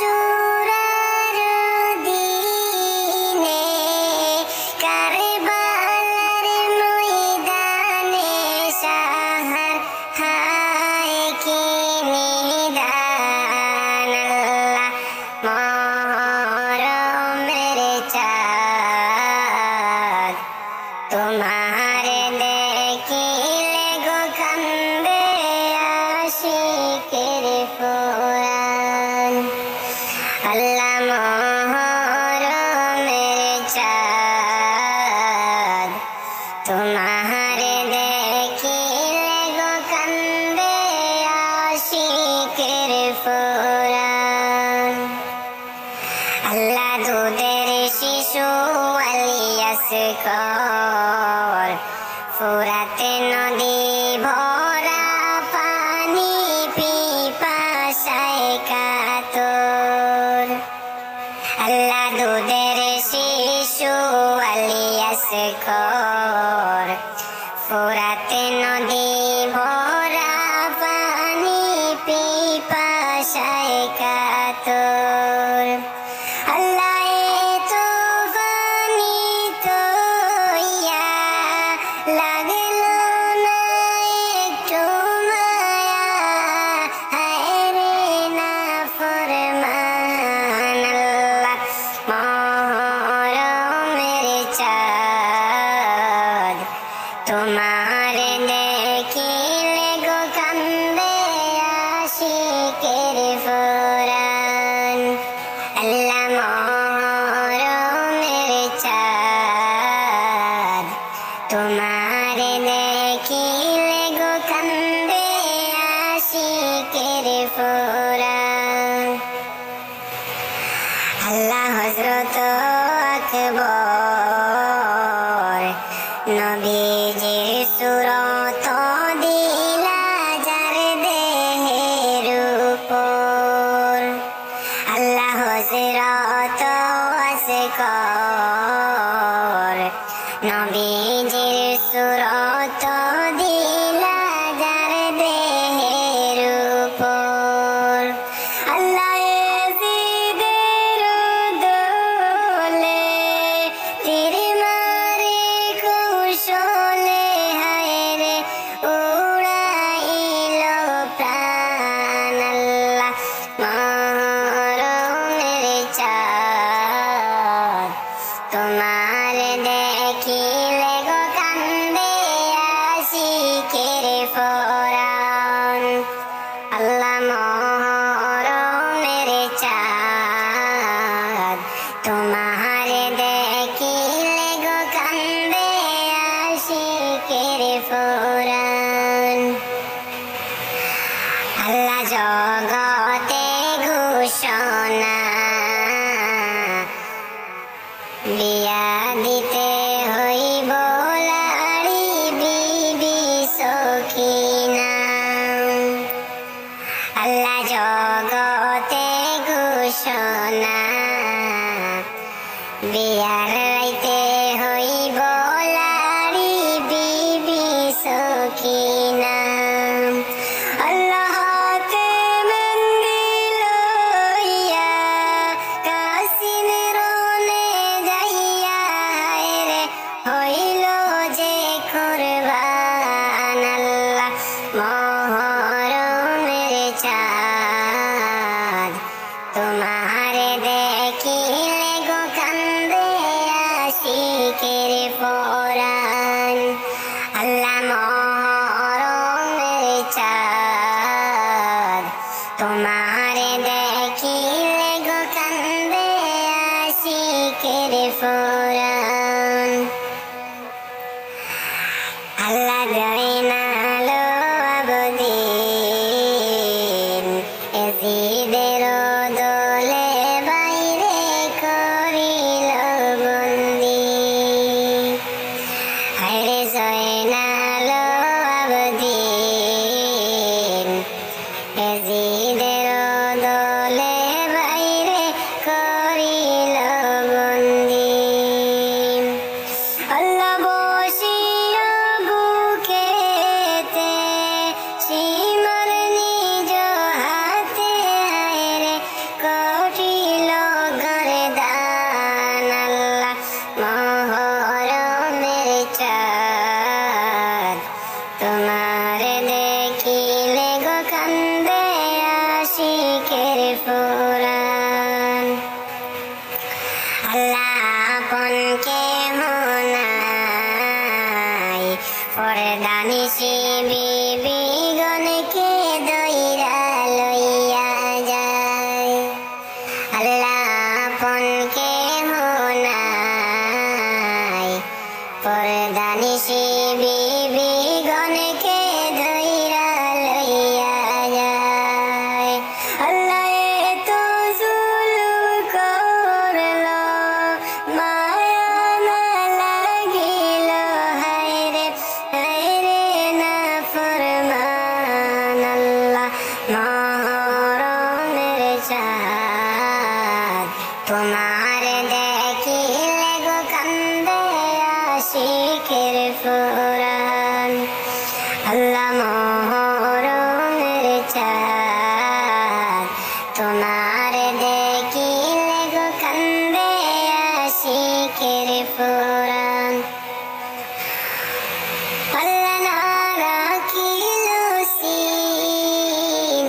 আশুরার দিনে কারবালার ময়দানে সাহার হায় কি নিদান আল্লাহ মহরমের চাঁদ তোমার দেখিলে গো কান্দে আশিকের ফুরান আল্লাহ মহরমের চাঁদ তোমার দেখিলে গো কান্দে আশিকের ফুরান আল্লাহ দুধের শিশু আলিয়াসকর ফুরাতে নদী ভরা পানি পিপাসায় কাতর আল্লাহ দুধের শিশু আলিয়াসকর ফুরাতে নদী ভরা পানি পিপাসায় কাতর আল্লাহ লাগলো না একটু মায়া হায় রে না ফরমান আল্লাহ মহরমের চাঁদ তোমার দেখিলে গো কান্দে আশিকের ফুরান আল্লাহ মহরমের চাঁদ তোমার দেখিলে গো কান্দে আশিকের ফুরান আল্লাহ হযরত আকবর নবীজির সুরত দিলা যার দেহের উপর আল্লাহ হযরত আসকর নবীজির সুরত দিলা যার দেহের উপর আল্লাহ এজিদের দোলে তীর মারে কৌশলে হায় রে উড়াইল প্রাণ আল্লাহ মহরমের চাঁদ তোমার দেখিলে গো কান্দে আশিকের ফুরান আল্লাহ মহরমের চাঁদ তোমার দেখিলে গো কান্দে আশিকের ফুরান আল্লাহ জগতে ঘোষণা বিয়া দিতে হইব লাড়ি বিবি সখিনা আল্লাহ জগতে ঘোষণা বিয়ার রাইতে হইব লাড়ি বিবি সখিনা আল্লাহ হাতে মেহেন্দি লইয়া কাসিন রনে যাইয়া হায় রে হইল যে কুরবান আল্লাহ মহরমের চাঁদ তোমার দেখিলে গো কান্দে আশিকের ফুরান আল্লাহ মহরমের চাঁদ তোমার দেখিলে গো কান্দে আশিকের ফুরান আল্লাহ জয়নালো আবদিন এজিদের দোলে বাইরে করিল বন্দি হায়রে জয়নালো আবদিন এজিদের দোলে বাইরে করিল বন্দি ফুরান আল্লাহ আপন কেমন নাই পরদানিশি বিবিগণকে দইরা লইয়া যায় আল্লাহ আপন কেমন নাই পরদানিশি বিবিগণকে দইরা লইয়া যায় আল্লাহ এত জুলুম করলো মায়া না লাগিল হায়রে না ফরমান আল্লাহ মহরমের চাঁদ তোমার দেখিলে গো কান্দে আশিকের ফুরান আল্লাহ মহরমের চাঁদ তোমার দেখিলে গো কান্দে আশিকের ফুরান আল্লাহ না রাখিল সিন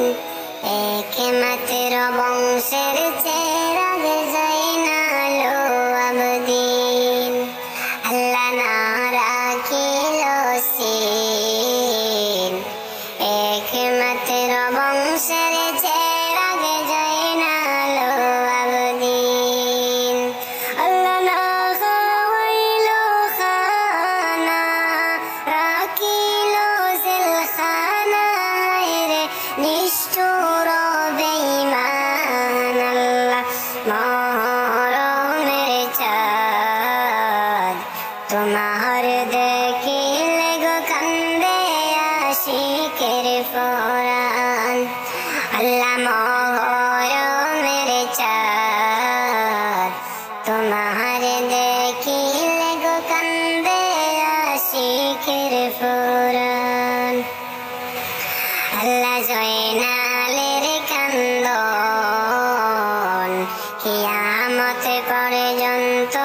একমাত্র বংশের চেরাগ জাইনালো আবদিন আল্লাহ না রাখিল সিন একমাত্র বংশের চেরাগ জাইনালো আবদিন আল্লাহ না খাওয়াইল খানা রাখিল জেলখানা রে নিষ্ঠুর বেঈমান আল্লাহ মহরমের চাঁদ তোমার দেখিলে গো কান্দে আশিকের ফুরান আল্লাহ মহরমের চাঁদ তোমার দেখিলে গো কান্দে আশিকের ফুরান আল্লাহ জয়নালের কান্দন কিয়ামত পর্যন্ত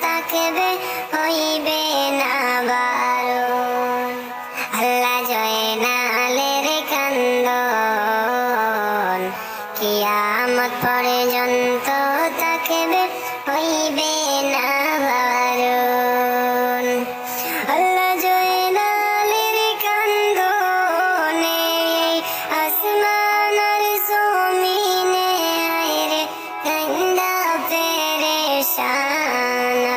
তাকবে হইবে না বারণ আল্লাহ জয়নালের কান্দন কিয়ামত পর্যন্ত তাকবে হইবে না বারণ আল্লাহ জয়নালের কান্দনে আসমান আর জমিনে আইরে কান্দা পেরেশান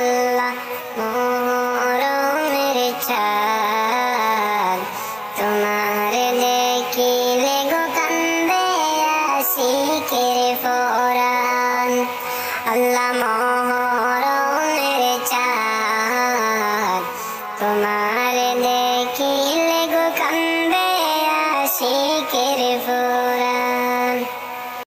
আল্লাহ মহরমের চাঁদ তোমার দেখিলে গো কান্দে আশিকের ফুরান আল্লাহ